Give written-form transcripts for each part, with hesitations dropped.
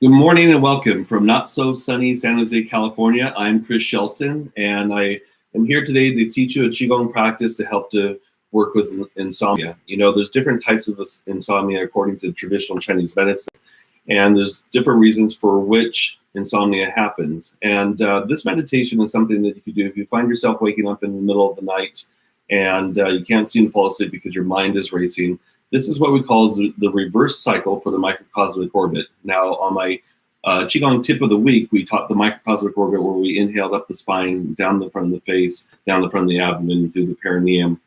Good morning and welcome from not so sunny San Jose, California. I'm Chris Shelton, and I am here today to teach you a Qigong practice to help to work with insomnia. You know, there's different types of insomnia according to traditional Chinese medicine, and there's different reasons for which insomnia happens. And this meditation is something that you can do if you find yourself waking up in the middle of the night and you can't seem to fall asleep because your mind is racing. This is what we call the reverse cycle for the microcosmic orbit. Now, on my Qigong tip of the week, we taught the microcosmic orbit where we inhaled up the spine, down the front of the face, down the front of the abdomen, through the perineum,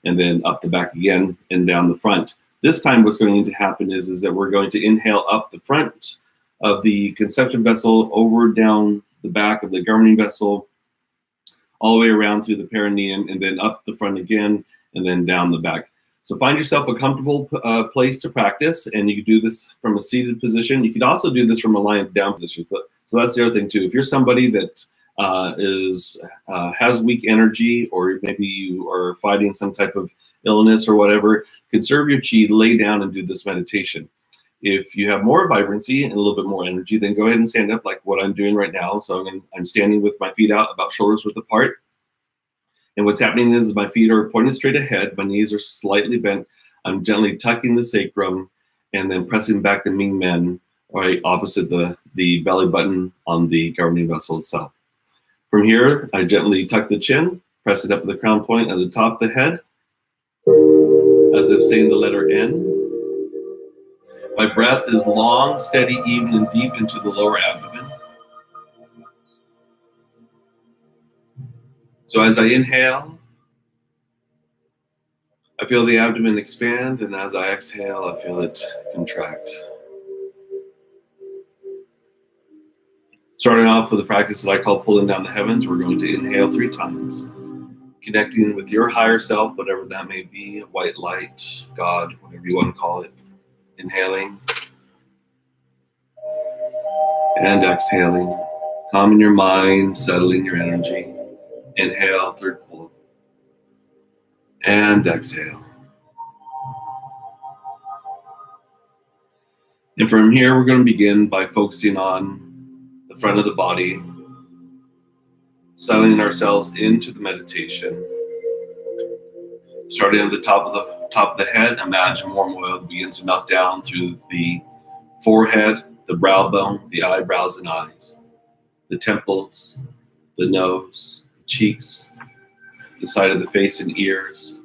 and then up the back again and down the front. This time what's going to happen is that we're going to inhale up the front of the conception vessel, over down the back of the governing vessel, all the way around through the perineum, and then up the front again, and then down the back. So find yourself a comfortable place to practice, and you can do this from a seated position. You could also do this from a lying down position. So that's the other thing too. If you're somebody that has weak energy, or maybe you are fighting some type of illness or whatever, conserve your chi, lay down and do this meditation. If you have more vibrancy and a little bit more energy, then go ahead and stand up like what I'm doing right now. So I'm standing with my feet out about shoulders width apart. And what's happening is my feet are pointed straight ahead. My knees are slightly bent. I'm gently tucking the sacrum and then pressing back the Ming Men right opposite the belly button on the governing vessel itself. From here, I gently tuck the chin, press it up to the crown point at the top of the head, as if saying the letter N. My breath is long, steady, even, and deep into the lower abdomen. So as I inhale, I feel the abdomen expand, and as I exhale, I feel it contract. Starting off with a practice that I call pulling down the heavens, we're going to inhale 3 times, connecting with your higher self, whatever that may be, white light, God, whatever you want to call it. Inhaling and exhaling, calming your mind, settling your energy. Inhale, 3rd pull, and exhale. And from here, we're going to begin by focusing on the front of the body, settling ourselves into the meditation. Starting at the top of the head, imagine warm oil begins to melt down through the forehead, the brow bone, the eyebrows and eyes, the temples, the nose, cheeks, the side of the face and ears,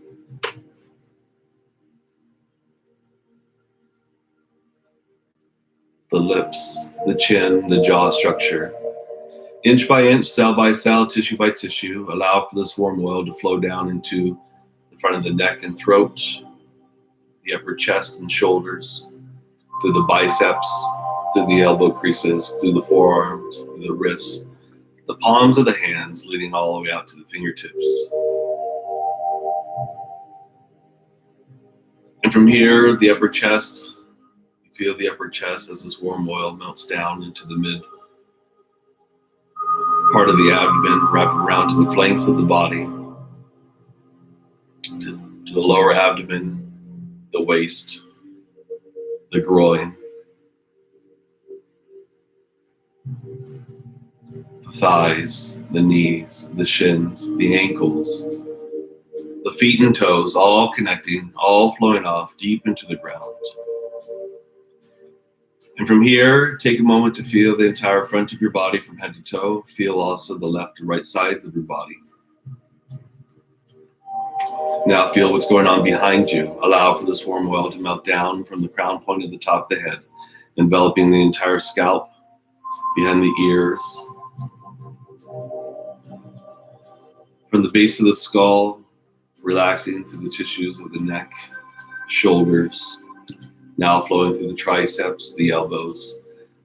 the lips, the chin, the jaw structure. Inch by inch, cell by cell, tissue by tissue, allow for this warm oil to flow down into the front of the neck and throat, the upper chest and shoulders, through the biceps, through the elbow creases, through the forearms, through the wrists, the palms of the hands, leading all the way out to the fingertips. And from here, the upper chest, you feel the upper chest as this warm oil melts down into the mid part of the abdomen, wrapping around to the flanks of the body, to the lower abdomen, the waist, the groin, the thighs, the knees, the shins, the ankles, the feet and toes, all connecting, all flowing off deep into the ground. And from here, take a moment to feel the entire front of your body from head to toe. Feel also the left and right sides of your body. Now feel what's going on behind you. Allow for this warm oil to melt down from the crown point of the top of the head, enveloping the entire scalp, behind the ears, from the base of the skull, relaxing through the tissues of the neck, shoulders, now flowing through the triceps, the elbows,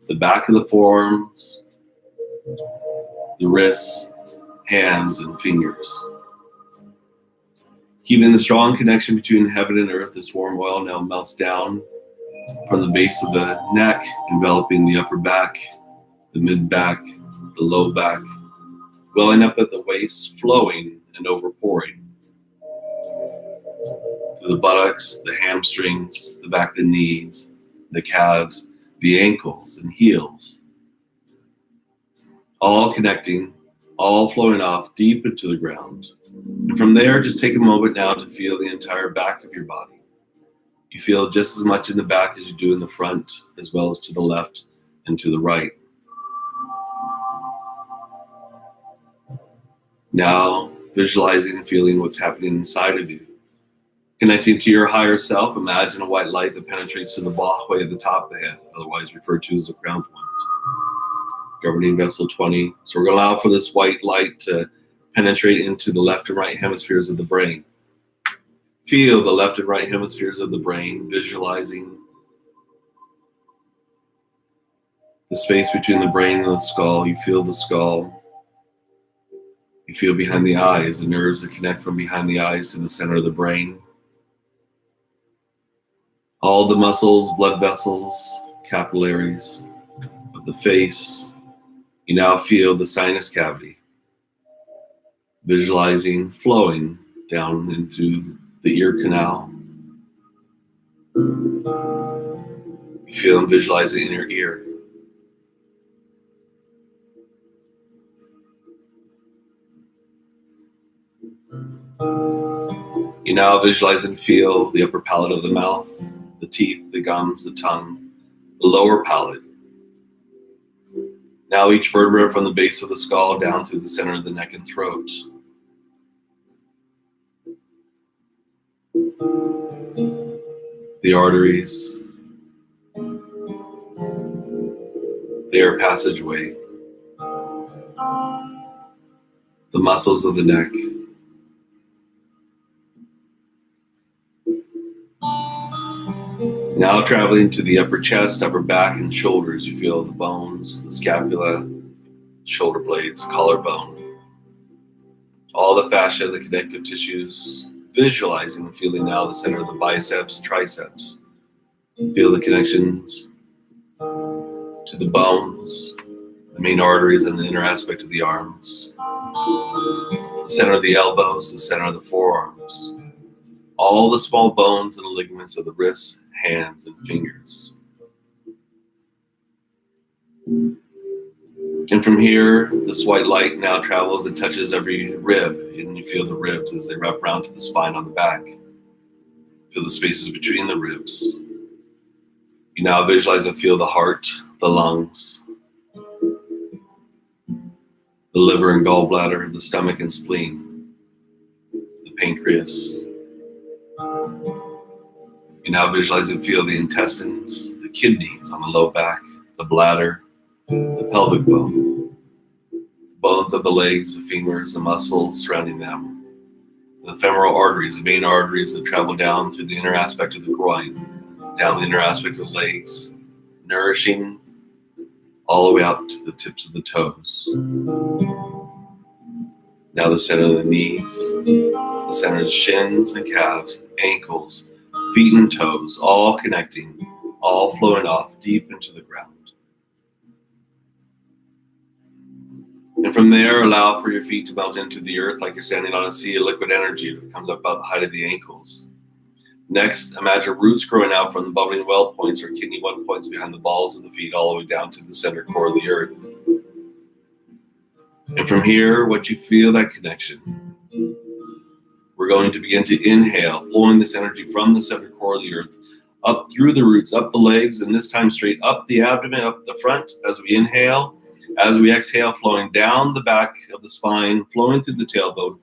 the back of the forearms, the wrists, hands, and fingers. Keeping the strong connection between heaven and earth, this warm oil now melts down from the base of the neck, enveloping the upper back, the mid back, the low back, welling up at the waist, flowing and overpouring through the buttocks, the hamstrings, the back of the knees, the calves, the ankles and heels, all connecting, all flowing off deep into the ground. And from there, just take a moment now to feel the entire back of your body. You feel just as much in the back as you do in the front, as well as to the left and to the right. Now, visualizing and feeling what's happening inside of you. Connecting to your higher self, imagine a white light that penetrates to the Bahway at the top of the head, otherwise referred to as the crown point. Governing vessel 20. So we're going to allow for this white light to penetrate into the left and right hemispheres of the brain. Feel the left and right hemispheres of the brain, visualizing the space between the brain and the skull. You feel the skull. You feel behind the eyes, the nerves that connect from behind the eyes to the center of the brain. All the muscles, blood vessels, capillaries of the face. You now feel the sinus cavity, visualizing flowing down into the ear canal. You feel and visualize it in your ear. You now visualize and feel the upper palate of the mouth, the teeth, the gums, the tongue, the lower palate. Now each vertebra from the base of the skull down through the center of the neck and throat. The arteries, the air passageway, the muscles of the neck. Now traveling to the upper chest, upper back, and shoulders. You feel the bones, the scapula, shoulder blades, collarbone, all the fascia, the connective tissues, visualizing and feeling now the center of the biceps, triceps. Feel the connections to the bones, the main arteries, and the inner aspect of the arms. The center of the elbows, the center of the forearms. All the small bones and ligaments of the wrists, hands, and fingers. And from here, this white light now travels and touches every rib, and you feel the ribs as they wrap around to the spine on the back. Feel the spaces between the ribs. You now visualize and feel the heart, the lungs, the liver and gallbladder, the stomach and spleen, the pancreas. You now visualize and feel the intestines, the kidneys on the low back, the bladder, the pelvic bone, bones of the legs, the femurs, the muscles surrounding them, the femoral arteries, the main arteries that travel down through the inner aspect of the groin, down the inner aspect of the legs, nourishing all the way out to the tips of the toes. Now the center of the knees, the center of the shins and calves, ankles, feet and toes, all connecting, all flowing off deep into the ground. And from there, allow for your feet to melt into the earth like you're standing on a sea of liquid energy that comes up about the height of the ankles. Next, imagine roots growing out from the bubbling well points or kidney one points behind the balls of the feet all the way down to the center core of the earth. And from here, what you feel that connection. We're going to begin to inhale, pulling this energy from the center core of the earth, up through the roots, up the legs, and this time straight up the abdomen, up the front as we inhale. As we exhale, flowing down the back of the spine, flowing through the tailbone,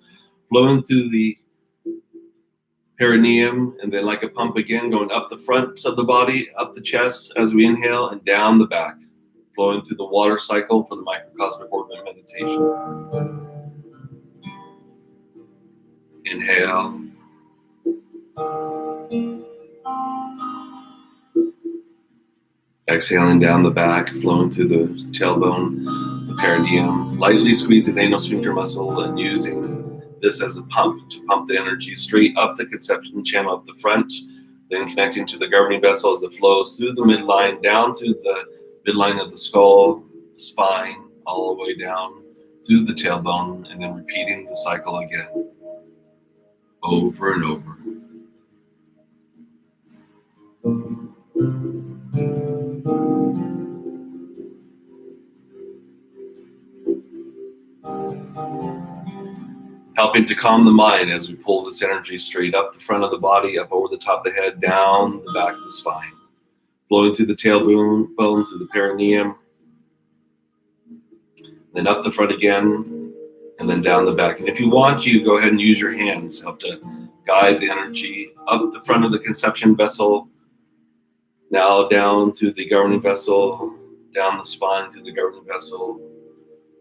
flowing through the perineum, and then like a pump again, going up the front of the body, up the chest as we inhale, and down the back, flowing through the water cycle for the microcosmic organ meditation. Inhale. Exhaling down the back, flowing through the tailbone, the perineum, lightly squeezing the anal sphincter muscle and using this as a pump to pump the energy straight up the conception channel up the front, then connecting to the governing vessel as it flows through the midline, down through the midline of the skull, the spine, all the way down through the tailbone, and then repeating the cycle again, over and over. helping to calm the mind as we pull this energy straight up the front of the body, up over the top of the head, down the back of the spine, flowing through the tailbone, through the perineum, then up the front again, and then down the back. And if you want, you go ahead and use your hands to help to guide the energy up the front of the conception vessel, now down through the governing vessel, down the spine through the governing vessel,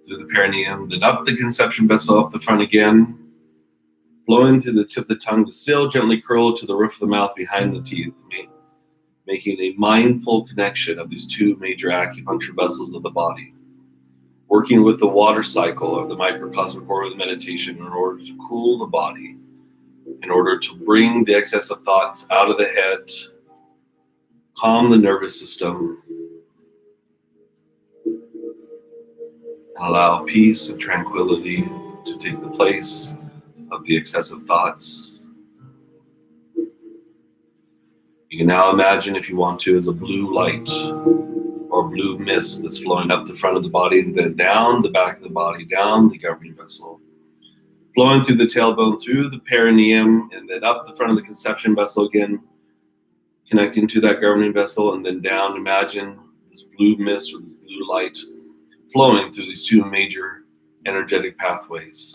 through the perineum, then up the conception vessel, up the front again, flowing through the tip of the tongue to still gently curl to the roof of the mouth behind the teeth, making a mindful connection of these two major acupuncture vessels of the body, working with the water cycle of the microcosmic aura of the meditation in order to cool the body, in order to bring the excess of thoughts out of the head, calm the nervous system, and allow peace and tranquility to take the place of the excessive thoughts. You can now imagine, if you want to, as a blue light or blue mist that's flowing up the front of the body and then down the back of the body, down the governing vessel, flowing through the tailbone, through the perineum, and then up the front of the conception vessel again, connecting to that governing vessel, and then down. Imagine this blue mist or this blue light flowing through these two major energetic pathways.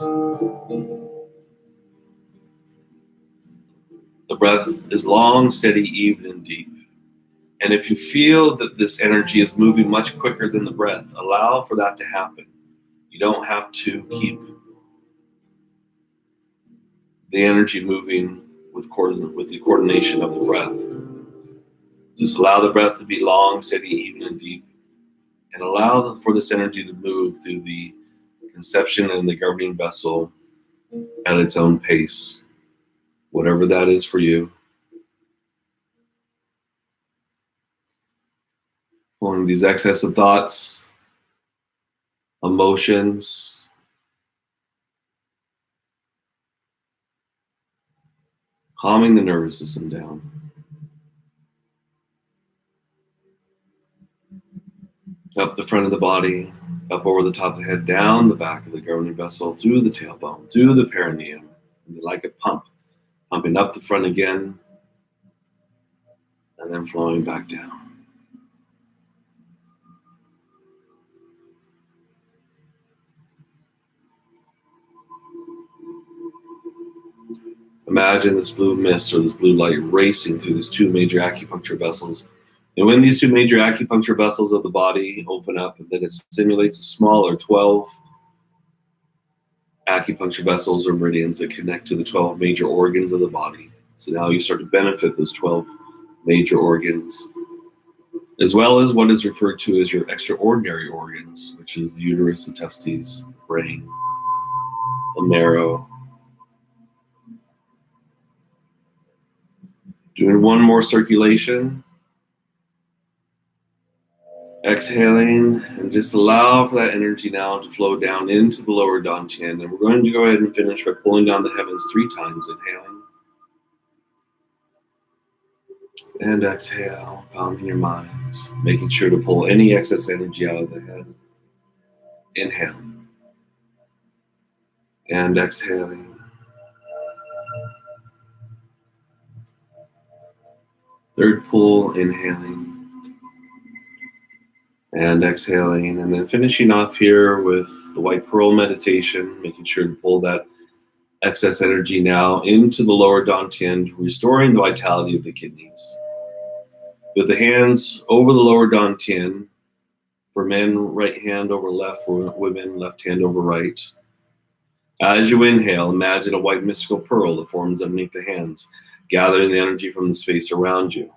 The breath is long, steady, even, and deep. And if you feel that this energy is moving much quicker than the breath, allow for that to happen. You don't have to keep the energy moving with the coordination of the breath. Just allow the breath to be long, steady, even, and deep, and allow for this energy to move through the conception and the governing vessel at its own pace, whatever that is for you. Pulling these excessive thoughts, emotions, calming the nervous system down. Up the front of the body, up over the top of the head, down the back of the governing vessel, through the tailbone, through the perineum, and like a pump, pumping up the front again, and then flowing back down. Imagine this blue mist or this blue light racing through these two major acupuncture vessels. And when these two major acupuncture vessels of the body open up, then it stimulates a smaller 12 acupuncture vessels or meridians that connect to the 12 major organs of the body. So now you start to benefit those 12 major organs, as well as what is referred to as your extraordinary organs, which is the uterus, the testes, the brain, the marrow. Doing one more circulation. Exhaling, and just allow for that energy now to flow down into the lower dantian. And we're going to go ahead and finish by pulling down the heavens 3 times. Inhaling. And exhale, calming your mind, making sure to pull any excess energy out of the head. Inhaling. And exhaling. Third pull, inhaling. And exhaling. And then finishing off here with the white pearl meditation, making sure to pull that excess energy now into the lower dantian, restoring the vitality of the kidneys. With the hands over the lower dantian, for men, right hand over left, for women, left hand over right. As you inhale, imagine a white mystical pearl that forms underneath the hands, gathering the energy from the space around you.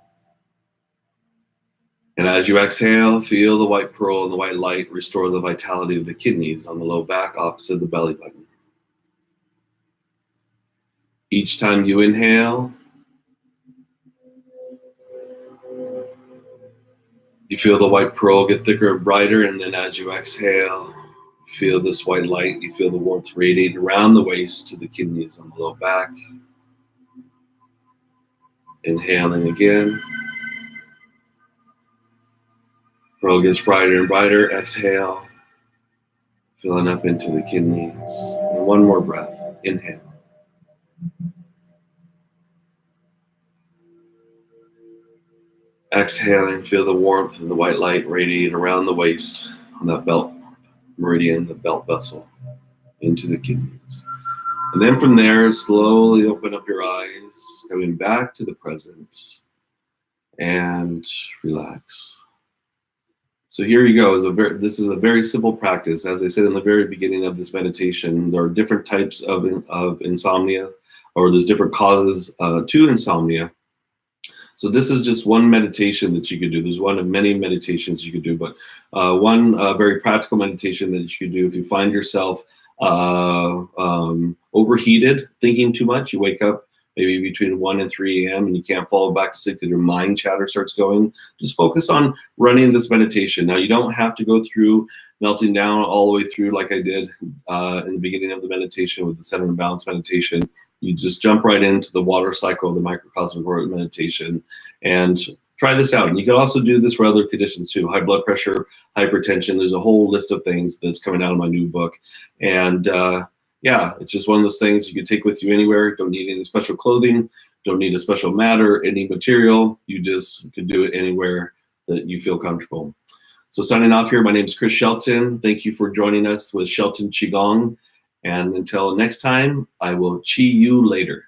And as you exhale, feel the white pearl and the white light restore the vitality of the kidneys on the low back opposite the belly button. Each time you inhale, you feel the white pearl get thicker and brighter, and then as you exhale, feel this white light, you feel the warmth radiate around the waist to the kidneys on the low back. Inhaling again. Pearl gets brighter and brighter. Exhale. Filling up into the kidneys. And one more breath. Inhale. Exhaling, feel the warmth of the white light radiate around the waist on that belt meridian, the belt vessel, into the kidneys. And then from there, slowly open up your eyes, coming back to the present, and relax. So here you go. This is a very simple practice. As I said in the very beginning of this meditation, there are different types of insomnia, or there's different causes to insomnia. So this is just one meditation that you could do. There's one of many meditations you could do, but one very practical meditation that you could do if you find yourself overheated, thinking too much. You wake up maybe between 1 and 3 a.m. and you can't fall back to sleep because your mind chatter starts going. Just focus on running this meditation. Now, you don't have to go through melting down all the way through like I did in the beginning of the meditation with the center and balance meditation. You just jump right into the water cycle, the microcosmic meditation, and try this out. And you can also do this for other conditions too. High blood pressure, hypertension. There's a whole list of things that's coming out of my new book. And yeah, it's just one of those things you can take with you anywhere. Don't need any special clothing. Don't need a special mat or any material. You just can do it anywhere that you feel comfortable. So signing off here, my name is Chris Shelton. Thank you for joining us with Shelton Qigong. And until next time, I will chi you later.